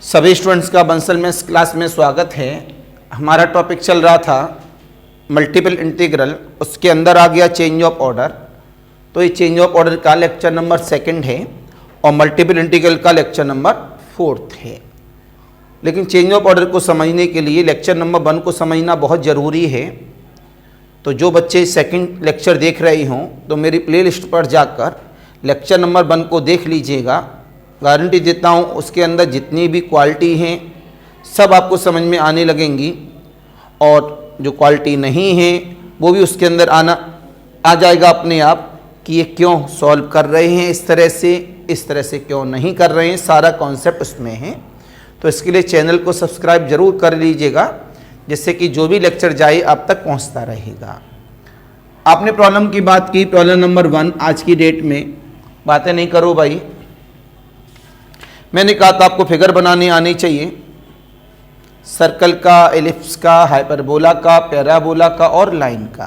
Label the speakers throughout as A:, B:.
A: सभी स्टूडेंट्स का बंसल में इस क्लास में स्वागत है। हमारा टॉपिक चल रहा था मल्टीपल इंटीग्रल, उसके अंदर आ गया चेंज ऑफ ऑर्डर। तो ये चेंज ऑफ ऑर्डर का लेक्चर नंबर 2 है और मल्टीपल इंटीग्रल का लेक्चर नंबर 4 है। लेकिन चेंज ऑफ ऑर्डर को समझने के लिए लेक्चर नंबर 1 को समझना बहुत ज़रूरी है। तो जो बच्चे सेकंड लेक्चर देख रहे हों तो मेरी प्लेलिस्ट पर जाकर लेक्चर नंबर 1 को देख लीजिएगा। गारंटी देता हूँ उसके अंदर जितनी भी क्वालिटी हैं सब आपको समझ में आने लगेंगी, और जो क्वालिटी नहीं है वो भी उसके अंदर आ जाएगा अपने आप कि ये क्यों सॉल्व कर रहे हैं इस तरह से क्यों नहीं कर रहे हैं, सारा कॉन्सेप्ट उसमें है। तो इसके लिए चैनल को सब्सक्राइब जरूर कर लीजिएगा, जिससे कि जो भी लेक्चर जाए आप तक पहुंचता रहेगा। आपने प्रॉब्लम की बात की, प्रॉब्लम नंबर 1। आज की डेट में बातें नहीं करो भाई, मैंने कहा था आपको फिगर बनाने आनी चाहिए, सर्कल का, एलिप्स का, हाइपरबोला का, पैराबोला का और लाइन का।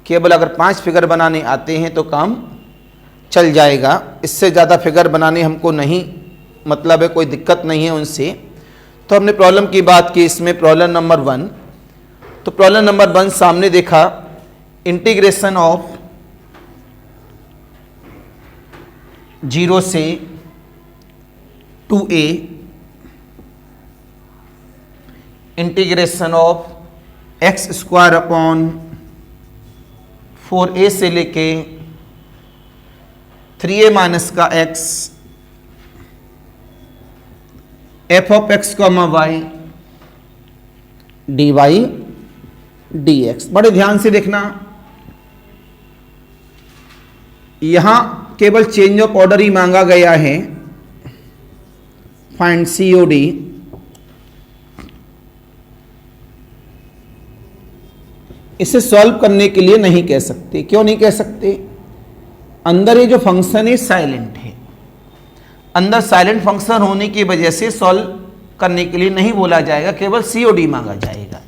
A: केवल अगर 5 फिगर बनाने आते हैं तो काम चल जाएगा। इससे ज़्यादा फिगर बनाने हमको नहीं मतलब है, कोई दिक्कत नहीं है उनसे। तो हमने प्रॉब्लम की बात की, इसमें प्रॉब्लम नंबर 1। तो प्रॉब्लम नंबर 1 सामने देखा, इंटीग्रेशन ऑफ 0 से 2a integration of X square upon 4a से लेके 3a माइनस का x f of x comma Y dy dx। बड़े ध्यान से देखना, यहां केवल चेंज ऑफ ऑर्डर ही मांगा गया है। फाइंड COD, इसे सॉल्व करने के लिए नहीं कह सकते। क्यों नहीं कह सकते? अंदर ये जो फंक्शन है साइलेंट है, अंदर साइलेंट फंक्शन होने की वजह से सॉल्व करने के लिए नहीं बोला जाएगा, केवल COD मांगा जाएगा।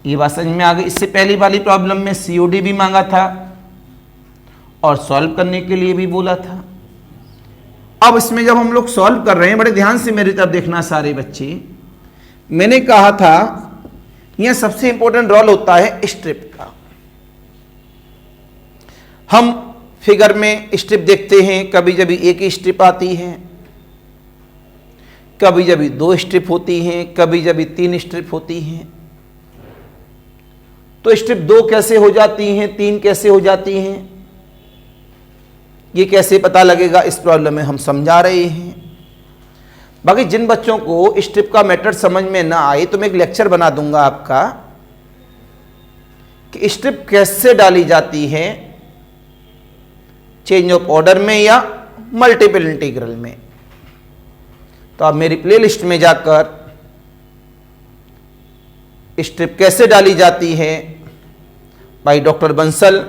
A: ये बात समझ में आ गई। इससे पहली वाली प्रॉब्लम में COD भी मांगा था और सॉल्व करने के लिए भी बोला था। अब इसमें जब हम लोग सॉल्व कर रहे हैं, बड़े ध्यान से मेरी तरफ देखना सारे बच्चे, मैंने कहा था यह सबसे इंपॉर्टेंट रोल होता है स्ट्रिप का। हम फिगर में स्ट्रिप देखते हैं, कभी जब एक ही स्ट्रिप आती है, कभी जब 2 स्ट्रिप होती हैं, कभी जब 3 स्ट्रिप होती हैं। तो स्ट्रिप 2 कैसे हो जाती हैं, 3 कैसे हो जाती हैं, ये कैसे पता लगेगा, इस प्रॉब्लम में हम समझा रहे हैं। बाकी जिन बच्चों को स्ट्रिप का मेथड समझ में ना आए तो मैं एक लेक्चर बना दूंगा आपका कि स्ट्रिप कैसे डाली जाती है चेंज ऑफ ऑर्डर में या मल्टीपल इंटीग्रल में। तो आप मेरी प्लेलिस्ट में जाकर स्ट्रिप कैसे डाली जाती है भाई डॉक्टर बंसल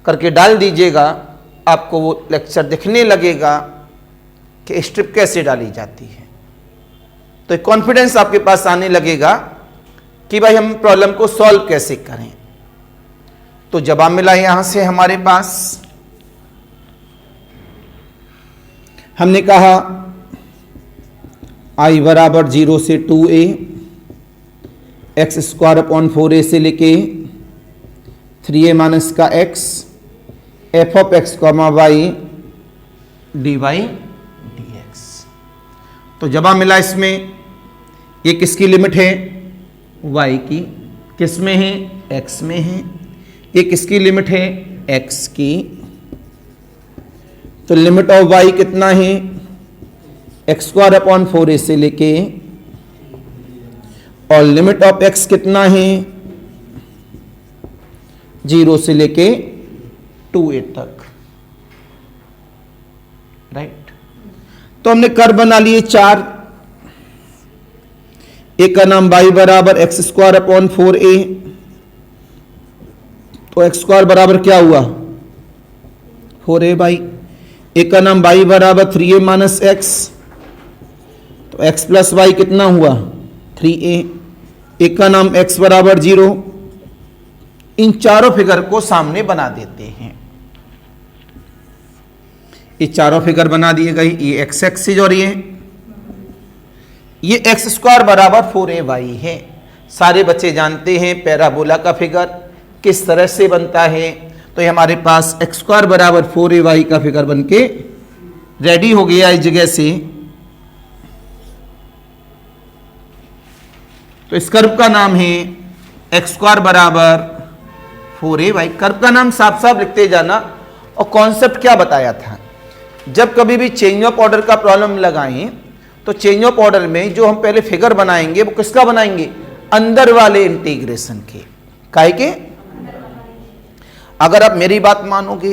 A: करके डाल दीजिएगा, आपको वो लेक्चर दिखने लगेगा कि स्ट्रिप कैसे डाली जाती है। तो एक कॉन्फिडेंस आपके पास आने लगेगा कि भाई हम प्रॉब्लम को सॉल्व कैसे करें। तो जवाब मिला यहां से हमारे पास, हमने कहा i बराबर 0 से 2a x square upon 4a से लेके 3a माइनस का x f of x comma Y dy dx। तो जवाब मिला इसमें, ये किसकी लिमिट है, y की, किस में है, x में है। ये किसकी लिमिट है, x की। तो लिमिट ऑफ y कितना है, एक्स स्क्वायर अपॉन 4a से लेके, और लिमिट ऑफ x कितना है, 0 से लेके 2a तक, राइट। तो हमने कर्व बना लिए 4। एक का नाम y बराबर एक्स स्क्वायर अपॉन 4a, तो एक्स स्क्वायर बराबर क्या हुआ, 4a बाई। एक का नाम y बराबर 3a माइनस एक्स, तो x प्लस वाई कितना हुआ, 3a। एक का नाम x बराबर 0। इन चारों फिगर को सामने बना देते हैं। ये चारों फिगर बना दिए गए, ये एक्स एक्सिस और ये ये एक्स स्क्वायर बराबर 4ay है। सारे बच्चे जानते हैं पैराबोला का फिगर किस तरह से बनता है। तो ये हमारे पास एक्स स्क्वायर बराबर 4ay का फिगर बनके रेडी हो गया इस जगह से। तो इस कर्व का नाम है एक्स स्क्वायर बराबर 4ay। कर्व का नाम साफ साफ लिखते जाना। और कॉन्सेप्ट क्या बताया था, जब कभी भी चेंज ऑफ ऑर्डर का प्रॉब्लम लगाएं तो चेंज ऑफ ऑर्डर में जो हम पहले फिगर बनाएंगे वो किसका बनाएंगे, अंदर वाले इंटीग्रेशन के। काहे के, अगर आप मेरी बात मानोगे,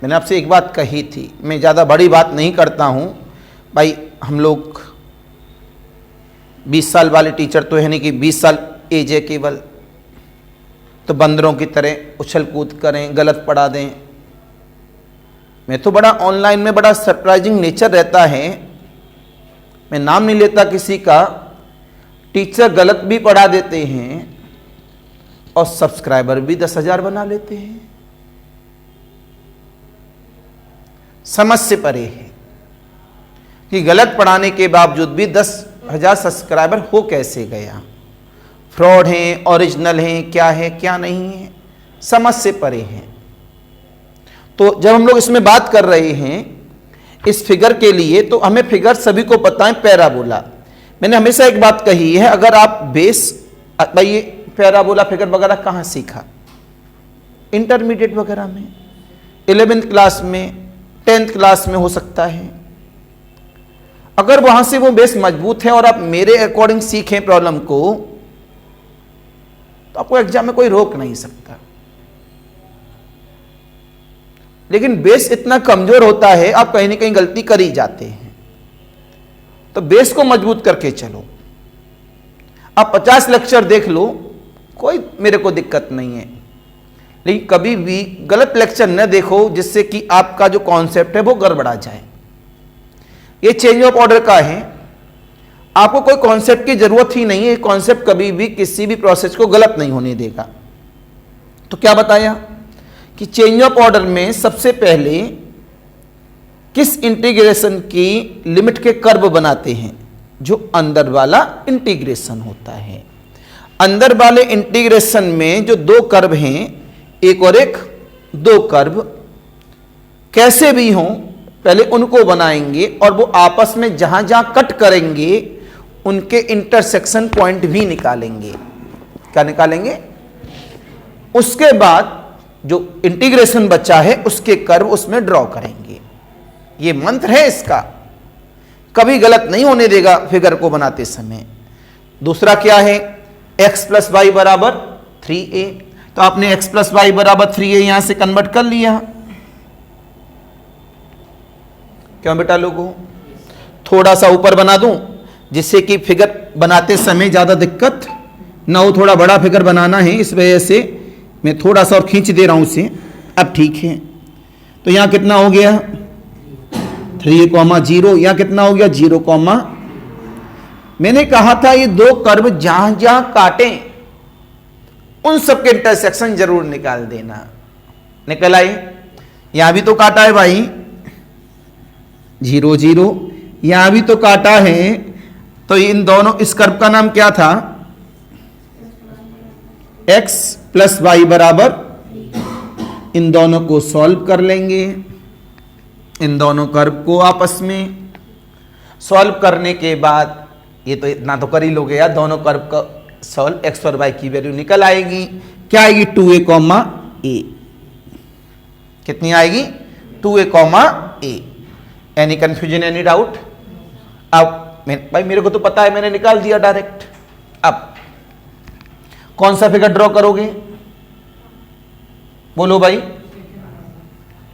A: मैंने आपसे एक बात कही थी, मैं ज़्यादा बड़ी बात नहीं करता हूँ भाई, हम लोग 20 साल वाले टीचर तो है नहीं कि 20 साल एज है केवल, तो बंदरों की तरह उछल कूद करें, गलत पढ़ा दें। मैं तो बड़ा ऑनलाइन में बड़ा सरप्राइजिंग नेचर रहता है, मैं नाम नहीं लेता किसी का, टीचर गलत भी पढ़ा देते हैं और सब्सक्राइबर भी 10,000 बना लेते हैं। समझ से परे है कि गलत पढ़ाने के बावजूद भी 10,000 सब्सक्राइबर हो कैसे गया। फ्रॉड हैं, ओरिजिनल हैं, क्या है क्या नहीं है, समझ से परे हैं। तो जब हम लोग इसमें बात कर रहे हैं इस फिगर के लिए, तो हमें फिगर सभी को पता है पैराबोला। मैंने हमेशा एक बात कही है, अगर आप बेस, भाई ये पैराबोला फिगर वगैरह कहाँ सीखा, इंटरमीडिएट वगैरह में, 11th क्लास में, 10th क्लास में हो सकता है। अगर वहां से वो बेस मजबूत है और आप मेरे अकॉर्डिंग सीखें प्रॉब्लम को, तो आपको एग्जाम में कोई रोक नहीं सकता। लेकिन बेस इतना कमजोर होता है, आप कहीं ना कहीं गलती कर ही जाते हैं। तो बेस को मजबूत करके चलो। आप 50 लेक्चर देख लो, कोई मेरे को दिक्कत नहीं है, लेकिन कभी भी गलत लेक्चर न देखो जिससे कि आपका जो कॉन्सेप्ट है वो गड़बड़ा जाए। ये चेंज ऑफ ऑर्डर का है, आपको कोई कॉन्सेप्ट की जरूरत ही नहीं है। कॉन्सेप्ट कभी भी किसी भी प्रोसेस को गलत नहीं होने देगा। तो क्या बताया कि चेंज ऑफ ऑर्डर में सबसे पहले किस इंटीग्रेशन की लिमिट के कर्व बनाते हैं, जो अंदर वाला इंटीग्रेशन होता है। अंदर वाले इंटीग्रेशन में जो दो कर्व हैं, एक और एक, दो कर्व कैसे भी हों, पहले उनको बनाएंगे और वो आपस में जहां जहां कट करेंगे उनके इंटरसेक्शन पॉइंट भी निकालेंगे। क्या निकालेंगे? उसके बाद जो इंटीग्रेशन बचा है उसके कर्व उसमें ड्रॉ करेंगे। ये मंत्र है इसका, कभी गलत नहीं होने देगा फिगर को बनाते समय। दूसरा क्या है, x प्लस वाई बराबर 3a। तो आपने x प्लस वाई बराबर 3a यहां से कन्वर्ट कर लिया। क्यों बेटा लोगों, थोड़ा सा ऊपर बना दूं जिससे कि फिगर बनाते समय ज्यादा दिक्कत ना हो। थोड़ा बड़ा फिगर बनाना है, इस वजह से मैं थोड़ा सा और खींच दे रहा हूं इसे। अब ठीक है, तो यहां कितना हो गया 3,0, यहां कितना हो गया 0, मैंने कहा था ये दो कर्व जहां जहां काटें उन सबके इंटरसेक्शन जरूर निकाल देना। निकल आए, यहां भी तो काटा है भाई 0, 0, यहां भी तो काटा है। तो इन दोनों, इस कर्व का नाम क्या था, x प्लस वाई बराबर, इन दोनों को सॉल्व कर लेंगे। इन दोनों कर्व को आपस में सॉल्व करने के बाद, ये तो इतना तो कर ही लोगे यार, दोनों कर्व का सॉल्व, एक्स और वाई की वैल्यू निकल आएगी। क्या आएगी 2a, a। कितनी आएगी 2a, a। Any confusion, any doubt? अब भाई मेरे को तो पता है, मैंने निकाल दिया डायरेक्ट। अब कौन सा फिगर ड्रॉ करोगे, बोलो भाई?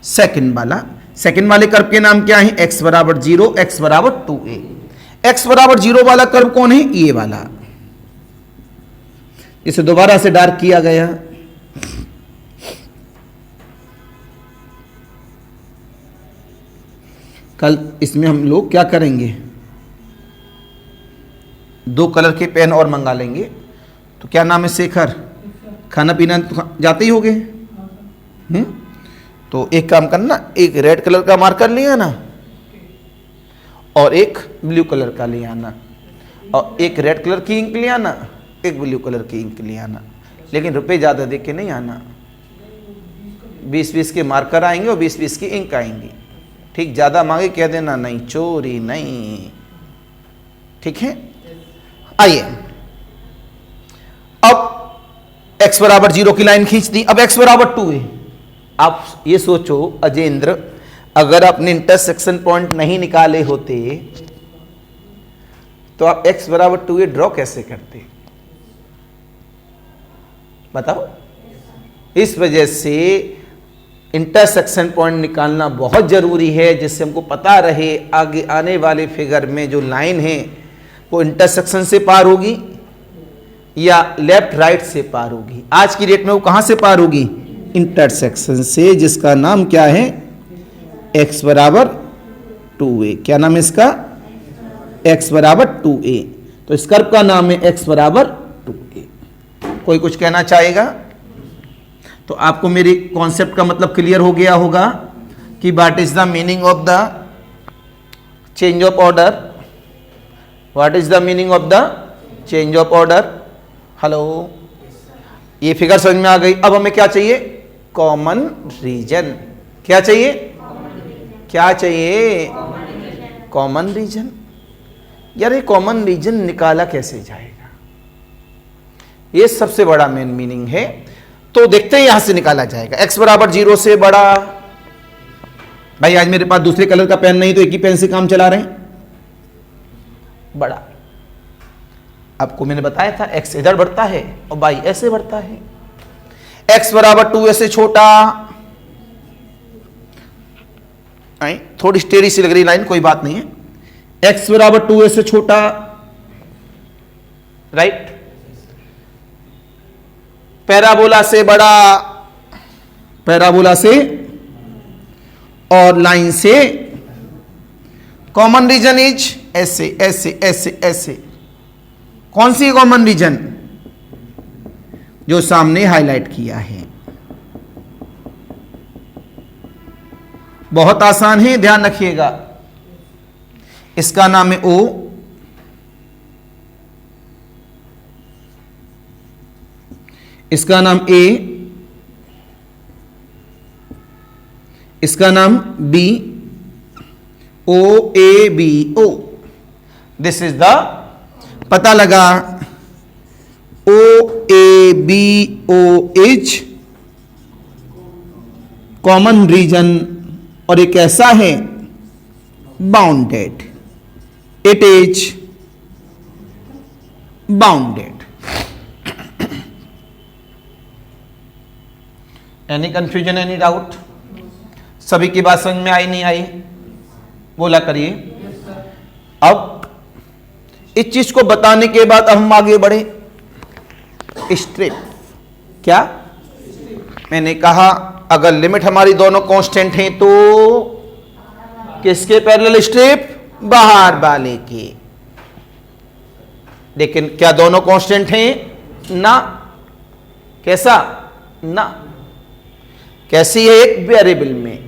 A: सेकंड वाला। सेकंड वाले कर्व के नाम क्या है, x बराबर 0, x बराबर 2a। x बराबर 0 वाला कर्व कौन है, ये वाला, इसे दोबारा से डार्क किया गया। कल इसमें हम लोग क्या करेंगे, 2 कलर के पेन और मंगा लेंगे। तो क्या नाम है, शेखर? खाना पीना तो जाते ही होगे। तो एक काम करना, एक रेड कलर का मार्कर ले आना और एक ब्लू कलर का ले आना। और एक रेड कलर की इंक ले आना, एक ब्लू कलर की इंक ले आना, लेकिन रुपए ज़्यादा दे के नहीं आना। 20-20 के मार्कर आएंगे और 20-20 की इंक आएंगी। ठीक, ज़्यादा मांगे कह देना नहीं, चोरी नहीं। ठीक है, आइए अब x बराबर 0 की लाइन खींच दी। अब x बराबर 2 है। आप ये सोचो अजेंद्र, अगर आपने इंटरसेक्शन पॉइंट नहीं निकाले होते तो आप x बराबर 2 ड्रॉ कैसे करते, बताओ। इस वजह से इंटरसेक्शन पॉइंट निकालना बहुत जरूरी है, जिससे हमको पता रहे आगे आने वाले फिगर में जो लाइन है वो इंटरसेक्शन से पार होगी या लेफ्ट राइट से पार होगी। आज की डेट में वो कहां से पार होगी, इंटरसेक्शन से, जिसका नाम क्या है, x बराबर 2a। क्या नाम है इसका, x बराबर 2a। तो इस कर्व का नाम है x बराबर 2a। कोई कुछ कहना चाहेगा? तो आपको मेरी कॉन्सेप्ट का मतलब क्लियर हो गया होगा कि what is the meaning of the change of order. What is the meaning of the change of order. Hello, ये फिगर समझ में आ गई। अब हमें क्या चाहिए, कॉमन रीजन। क्या चाहिए, क्या चाहिए, कॉमन रीजन। यार ये कॉमन रीजन निकाला कैसे जाएगा, ये सबसे बड़ा मेन मीनिंग है। तो देखते हैं यहां से निकाला जाएगा। x बराबर 0 से बड़ा। भाई आज मेरे पास दूसरे कलर का पेन नहीं तो एक ही पेन से काम चला रहे हैं, बड़ा। आपको मैंने बताया था x इधर बढ़ता है और y ऐसे बढ़ता है। x बराबर 2 से छोटा, थोड़ी टेढ़ी सी लग रही लाइन, कोई बात नहीं है। x बराबर 2 से छोटा, राइट। पैराबोला से बड़ा, पैराबोला से और लाइन से। कॉमन रीजन इज ऐसे ऐसे ऐसे ऐसे। कौन सी कॉमन रीजन, जो सामने हाईलाइट किया है। बहुत आसान है, ध्यान रखिएगा। इसका नाम है O, इसका नाम A, इसका नाम B, O A B O। This is the, पता लगा, O A B O is common region और एक ऐसा है bounded. It is bounded. Any confusion, any doubt? सभी की बात समझ में आई नहीं आई, बोला करिए। अब इस चीज को बताने के बाद अब हम आगे बढ़े। स्ट्रिप, क्या मैंने कहा, अगर लिमिट हमारी दोनों कांस्टेंट हैं तो किसके पैरेलल स्ट्रिप, बाहर वाले के। लेकिन क्या दोनों कांस्टेंट हैं, ना। कैसा, ना। कैसी है, एक वेरिएबल में।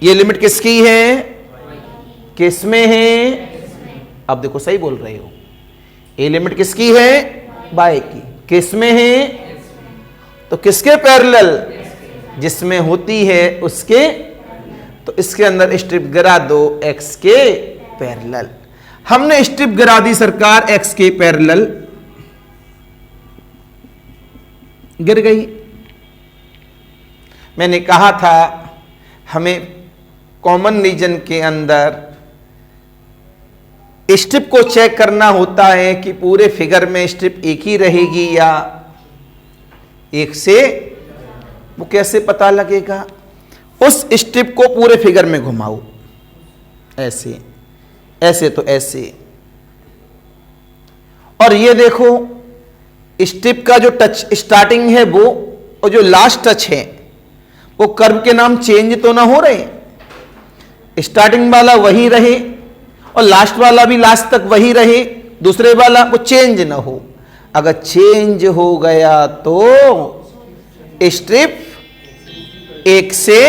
A: ये लिमिट किसकी है, किसमें है, अब देखो सही बोल रहे हो। ये लिमिट किसकी है, बाय की। किसमें है, तो किसके पैरेलल, जिसमें होती है उसके। तो इसके अंदर स्ट्रिप गिरा दो x के पैरेलल। हमने स्ट्रिप गिरा दी सरकार x के पैरेलल, गिर गई। मैंने कहा था हमें कॉमन रीजन के अंदर स्ट्रिप को चेक करना होता है कि पूरे फिगर में स्ट्रिप एक ही रहेगी या एक से। वो कैसे पता लगेगा, उस स्ट्रिप को पूरे फिगर में घुमाओ, ऐसे ऐसे तो ऐसे। और ये देखो स्ट्रिप का जो टच स्टार्टिंग है वो, और जो लास्ट टच है वो कर्व के नाम चेंज तो ना हो रहे। स्टार्टिंग वाला वही रहे और लास्ट वाला भी लास्ट तक वही रहे, दूसरे वाला वो चेंज ना हो। अगर चेंज हो गया तो स्ट्रिप एक से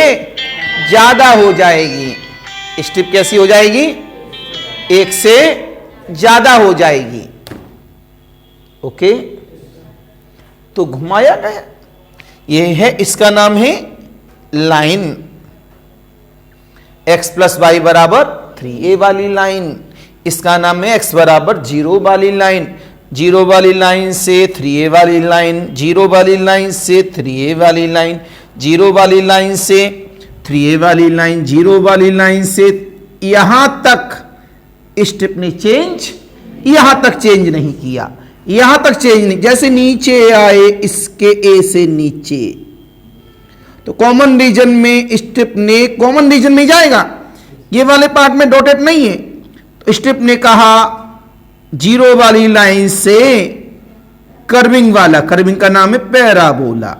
A: ज्यादा हो जाएगी। स्ट्रिप कैसी हो जाएगी, एक से ज्यादा हो जाएगी। ओके, तो घुमाया गया, ये है, इसका नाम है लाइन। x प्लस वाई बराबर 3a वाली लाइन, इसका नाम है x बराबर 0 वाली लाइन। 0 वाली लाइन से 3a वाली लाइन, 0 वाली लाइन से 3a वाली लाइन, 0 वाली लाइन से 3a वाली लाइन, 0 वाली लाइन से यहां तक स्टेप ने चेंज, यहां तक चेंज नहीं किया, यहां तक चेंज नहीं, जैसे नीचे आए इसके a से नीचे, तो कॉमन रीजन में स्टेप ने कॉमन रीजन में जाएगा, ये वाले पार्ट में डॉटेड नहीं है, तो स्टेप ने कहा 0 वाली लाइन से कर्विंग वाला, कर्विंग का नाम है पैराबोला,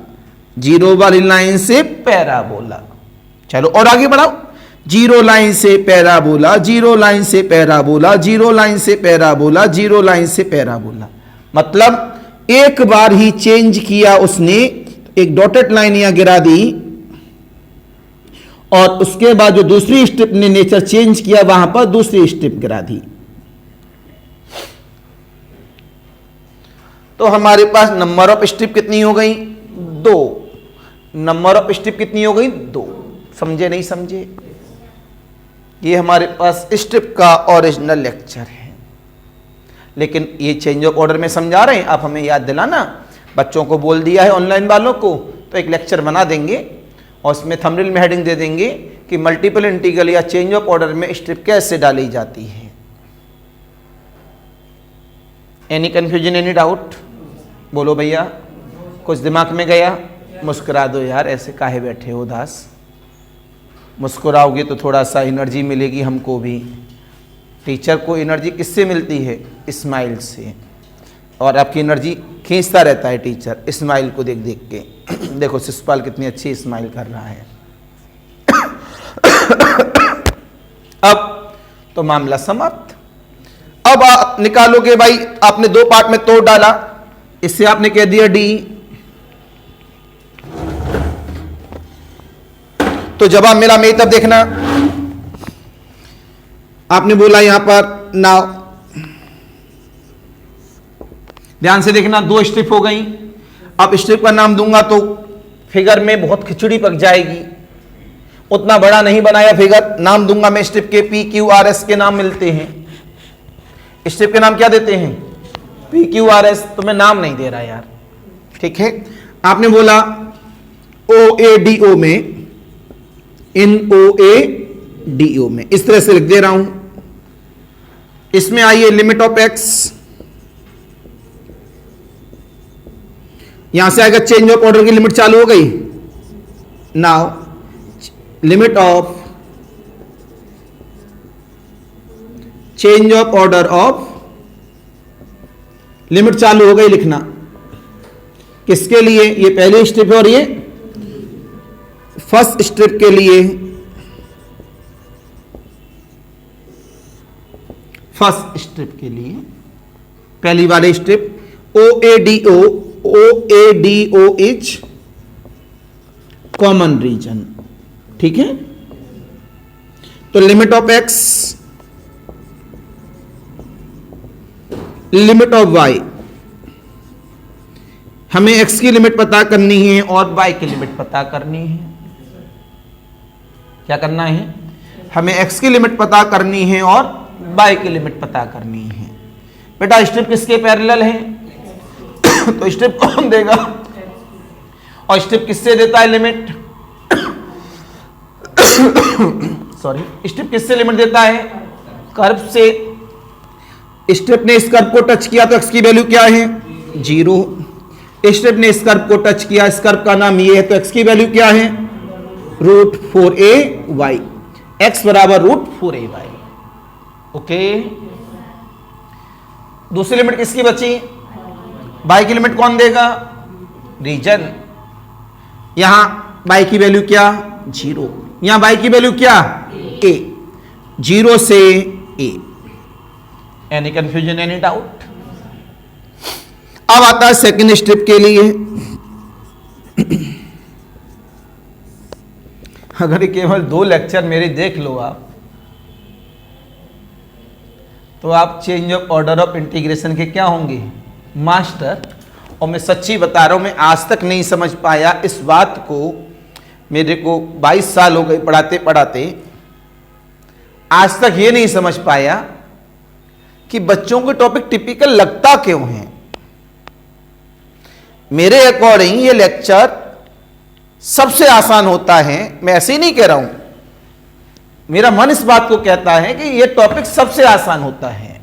A: 0 वाली लाइन से पैराबोला। चलो और आगे बढ़ाओ, 0 लाइन से पैराबोला, 0 लाइन से पैराबोला, 0 लाइन से पैराबोला, 0 लाइन से पैराबोला, मतलब एक बार ही चेंज किया उसने, एक डॉटेड लाइन यहां गिरा दी, और उसके बाद जो दूसरी स्टेप ने नेचर चेंज किया वहां पर दूसरी स्टेप गिरा दी। तो हमारे पास नंबर ऑफ स्टेप कितनी हो गई? 2। नंबर ऑफ स्टेप कितनी हो गई? 2। समझे नहीं समझे? ये हमारे पास स्टेप का ओरिजिनल लेक्चर है, लेकिन ये चेंज ऑफ ऑर्डर में समझा रहे हैं, आप हमें याद दिलाना, बच्चों को बोल दिया है ऑनलाइन वालों को, तो एक लेक्चर बना देंगे और उसमें थंबनेल में हेडिंग दे देंगे कि मल्टीपल इंटीग्रल या चेंज ऑफ ऑर्डर में स्टेप कैसे डाली जाती है। Any confusion, any doubt? बोलो भैया, कुछ दिमाग में गया? मुस्कुरा दो यार, ऐसे काहे बैठे हो उदास? मुस्कुराओगे तो थोड़ा सा एनर्जी मिलेगी हमको भी। टीचर को एनर्जी किससे मिलती है? स्माइल से, और आपकी एनर्जी खींचता रहता है टीचर स्माइल को देख देख के। देखो शिशुपाल कितनी अच्छी स्माइल कर रहा है। अब तो मामला समाप्त। अब आप निकालोगे भाई, आपने 2 पार्ट में तोड़ डाला, इससे आपने कह दिया डी, तो जवाब मिला मेरी तब देखना, आपने बोला यहां पर नाउ, ध्यान से देखना, 2 स्ट्रिप हो गई। अब स्ट्रिप का नाम दूंगा तो फिगर में बहुत खिचड़ी पक जाएगी, उतना बड़ा नहीं बनाया फिगर, नाम दूंगा मैं स्ट्रिप के पी क्यू आर एस के नाम मिलते हैं। स्ट्रिप के नाम क्या देते हैं? पी क्यू आर एस, तो मैं नाम नहीं दे रहा यार, ठीक है। आपने बोला ओ ए डी ओ में, इन ओ ए डी ओ में, इस तरह से लिख दे रहा हूं। इसमें आइए लिमिट ऑफ एक्स, यहां से आएगा चेंज ऑफ ऑर्डर की लिमिट चालू हो गई। Now limit of change of order of, limit चालू हो गई लिखना, किसके लिए? ये पहली स्टेप है और ये फर्स्ट स्टेप के लिए, फर्स्ट स्टेप के लिए पहली वाली step O A D O, O A D O is common region, ठीक है। तो limit of x, limit of y, हमें एक्स की लिमिट पता करनी है और वाई की लिमिट पता करनी है। क्या करना है? हमें एक्स की लिमिट पता करनी है और वाई की लिमिट पता करनी है। बेटा स्टेप किसके पैरेलल है? तो स्टेप कौन देगा? और स्टेप किससे देता है लिमिट? सॉरी, स्टेप किससे लिमिट देता है? कर्व से। स्टेप ने इस कर्व को टच किया तो एक्स की वैल्यू क्या है? 0। स्टेप ने इस कर्व को टच किया, इस कर्व का नाम ये है, तो एक्स की वैल्यू क्या है? √4a(y), एक्स बराबर √4a(y). ओके, दूसरी लिमिट किसकी बची? y की लिमिट कौन देगा? रीजन। यहां y की वैल्यू क्या? 0। यहां y की वैल्यू क्या? a। 0 से a। Any confusion, any doubt? अब आता है सेकंड स्टेप के लिए। अगर केवल 2 लेक्चर मेरे देख लो आप, तो आप change of order of integration के क्या होंगे? मास्टर, और मैं सच्ची बता रहा हूं, मैं आज तक नहीं समझ पाया इस बात को। मेरे को 22 साल हो गए पढ़ाते पढ़ाते, आज तक ये नहीं समझ पाया कि बच्चों को टॉपिक टिपिकल लगता क्यों है। मेरे अकॉर्डिंग ये लेक्चर सबसे आसान होता है। मैं ऐसे ही नहीं कह रहा हूं, मेरा मन इस बात को कहता है कि ये टॉपिक सबसे आसान होता है।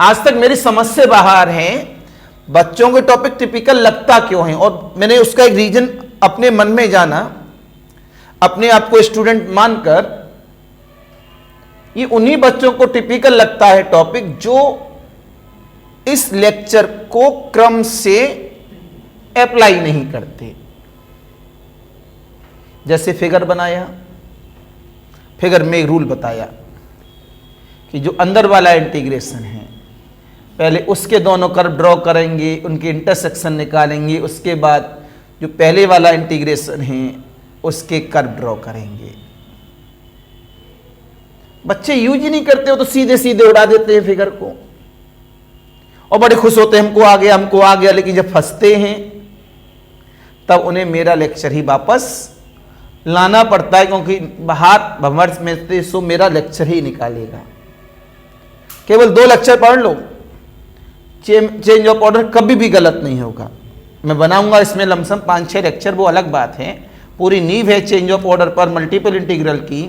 A: आज तक मेरी समझ से बाहर है बच्चों को टॉपिक टिपिकल लगता क्यों है, और मैंने उसका एक रीजन अपने मन में जाना, अपने आप को स्टूडेंट मानकर। ये उन्हीं बच्चों को टिपिकल लगता है टॉपिक जो इस लेक्चर को क्रम से अप्लाई नहीं करते। जैसे फिगर बनाया, फिगर में एक रूल बताया कि जो अंदर वाला इंटीग्रेशन है, पहले उसके दोनों कर्व ड्रॉ करेंगे, उनके इंटरसेक्शन निकालेंगे, उसके बाद जो पहले वाला इंटीग्रेशन है उसके कर्व ड्रॉ करेंगे। बच्चे यूज ही नहीं करते हो तो सीधे सीधे उड़ा देते हैं फिगर को, और बड़े खुश होते हैं हमको आ गया, हमको आ गया। लेकिन जब फंसते हैं तब उन्हें मेरा लेक्चर ही वापस लाना पड़ता है, क्योंकि हाथ भंवर में से सो मेरा लेक्चर ही निकालेगा। केवल 2 लेक्चर पढ़ लो, चेंज ऑफ ऑर्डर कभी भी गलत नहीं होगा। मैं बनाऊंगा इसमें लमसम 5-6 लेक्चर, वो अलग बात है। पूरी नींव है चेंज ऑफ ऑर्डर पर मल्टीपल इंटीग्रल की।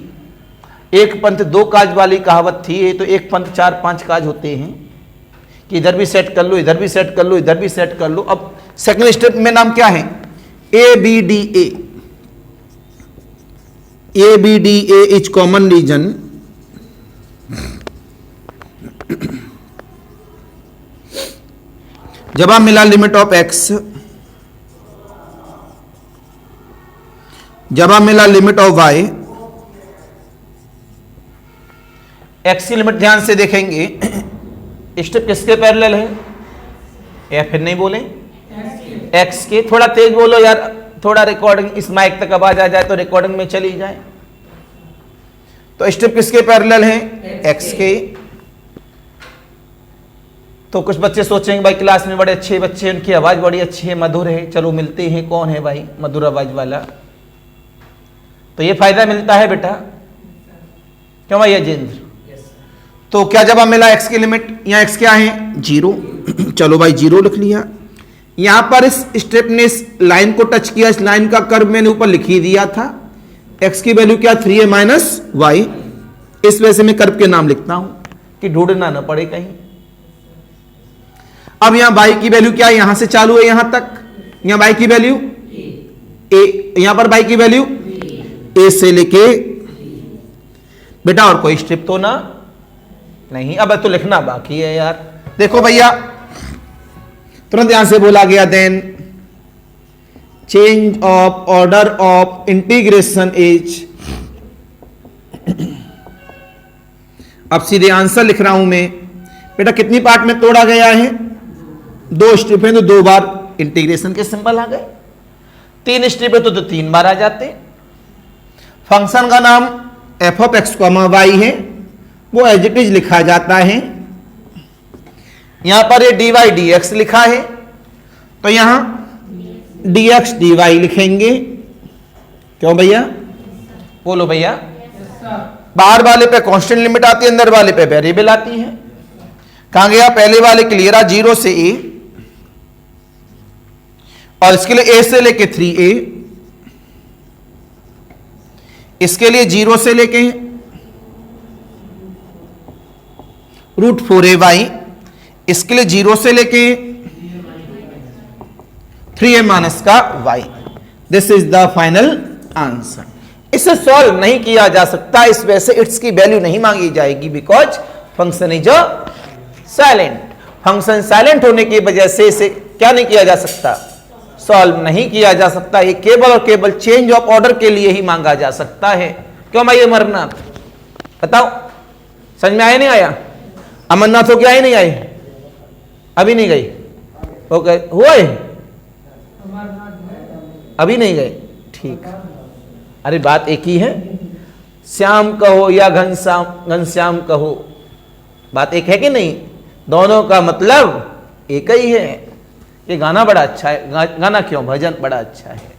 A: एक पंथ 2 काज वाली कहावत थी, तो एक पंथ 4-5 काज होते हैं कि इधर भी सेट कर लो, इधर भी सेट कर लो, इधर भी सेट कर लो। अब सेकंड स्टेप में नाम क्या है? ABDA। ABDA is common region जब आप मिला लिमिट ऑफ x, जब आप मिला लिमिट ऑफ y, x की लिमिट ध्यान से देखेंगे, स्टेप किसके पैरेलल है? या फिर नहीं बोले? x के। थोड़ा तेज बोलो यार, थोड़ा रिकॉर्डिंग इस माइक तक आवाज आ जाए तो रिकॉर्डिंग में चली जाए। तो स्टेप किसके पैरेलल है? x के। तो कुछ बच्चे सोचेंगे भाई क्लास में बड़े अच्छे बच्चे हैं, उनकी आवाज बड़ी अच्छी है, मधुर है, चलो मिलते हैं। कौन है भाई मधुर आवाज वाला? तो ये फायदा मिलता है बेटा, क्यों भाई अजेंद्र? तो क्या जब आप मिला x की लिमिट, यहाँ x क्या है? 0। चलो भाई 0 लिख लिया। यहां पर इस स्टेप ने इस लाइन को टच किया, इस लाइन का कर्व मैंने ऊपर लिख ही दिया था। x की वैल्यू क्या? 3a minus y। इस वजह से मैं कर्व के नाम लिखता हूं कि ढूंढना ना पड़े कहीं। अब यहां y की वैल्यू क्या है? यहां से चालू है यहां तक, यहां y की वैल्यू a, यहां पर y की वैल्यू a से लेके बेटा। और कोई स्टेप तो ना नहीं, अब तो लिखना बाकी है यार। देखो भैया तुरंत ध्यान से बोला गया, then change of order of integration is. अब सीधे आंसर लिख रहा हूं मैं बेटा। कितनी पार्ट में तोड़ा गया है? 2 स्टेप है तो 2 बार इंटीग्रेशन के सिंबल आ गए। 3 स्टेप है तो 3 बार आ जाते। फंक्शन का नाम f ऑफ x, y है, वो एज इट इज लिखा जाता है। यहां पर ये dy dx लिखा है, तो यहां dx dy लिखेंगे। क्यों भैया? बोलो भैया। बाहर वाले पे कांस्टेंट लिमिट आती है, अंदर वाले पे वेरिएबल आती है। कहां गया? पहले वाले के लिए 0 से a, और इसके लिए a से लेके 3a, इसके लिए 0 से लेके √4ay, इसके लिए 0 से लेके 3a माइनस का y। This is the final answer. इसे सॉल्व नहीं किया जा सकता, इस वजह से इट्स की वैल्यू नहीं मांगी जाएगी, because function is silent. Function silent होने की वजह से इसे क्या नहीं किया जा सकता? सॉल्व नहीं किया जा सकता। ये केवल और केवल चेंज ऑफ ऑर्डर के लिए ही मांगा जा सकता है। क्यों भाई अमरनाथ? बताओ, समझ में आया नहीं आया? अमरनाथ हो गया ही नहीं आई? अभी नहीं गई? ओके, हुआ है? अभी नहीं गए? ठीक। अरे बात एक ही है, श्याम कहो या घनश्याम कहो, बात एक है कि नहीं? दोनों का मतलब एक ही है। ये गाना बड़ा अच्छा है। गाना क्यों, भजन बड़ा अच्छा है।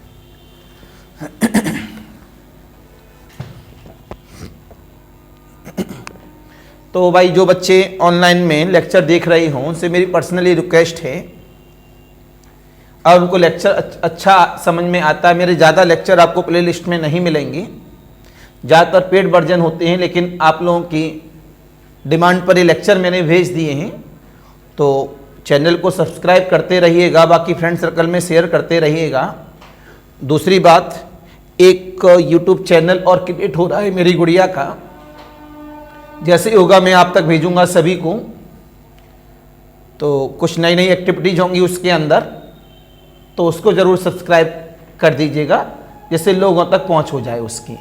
A: तो भाई जो बच्चे ऑनलाइन में लेक्चर देख रहे हों उनसे मेरी पर्सनली रिक्वेस्ट है, और उनको लेक्चर अच्छा समझ में आता है। मेरे ज़्यादा लेक्चर आपको प्ले लिस्ट में नहीं मिलेंगे, ज़्यादातर पेड वर्जन होते हैं, लेकिन आप लोगों की डिमांड पर ये लेक्चर मैंने भेज दिए हैं। तो चैनल को सब्सक्राइब करते रहिएगा, बाकी फ्रेंड सर्कल में शेयर करते रहिएगा। दूसरी बात, एक यूट्यूब चैनल और क्रिएट हो रहा है मेरी गुड़िया का, जैसे ही होगा मैं आप तक भेजूंगा सभी को। तो कुछ नई नई एक्टिविटीज होंगी उसके अंदर, तो उसको ज़रूर सब्सक्राइब कर दीजिएगा, जिससे लोगों तक पहुंच हो जाए उसकी।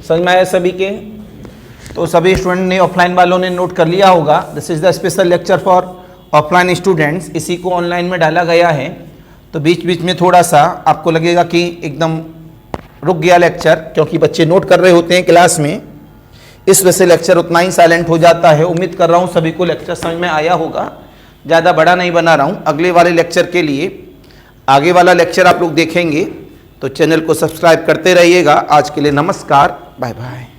A: समझ में आया सभी के? तो सभी स्टूडेंट ने, ऑफलाइन वालों ने नोट कर लिया होगा। This is the special lecture for offline students. इसी को ऑनलाइन में डाला गया है, तो बीच बीच में थोड़ा सा आपको लगेगा कि एकदम रुक गया लेक्चर, क्योंकि बच्चे नोट कर रहे होते हैं क्लास में, इस वजह से लेक्चर उतना ही साइलेंट हो जाता है। उम्मीद कर रहा हूँ सभी को लेक्चर समझ में आया होगा। ज़्यादा बड़ा नहीं बना रहा हूँ। अगले वाले लेक्चर के लिए, आगे वाला लेक्चर आप लोग देखेंगे, तो चैनल को सब्सक्राइब करते रहिएगा। आज के लिए नमस्कार, बाय बाय।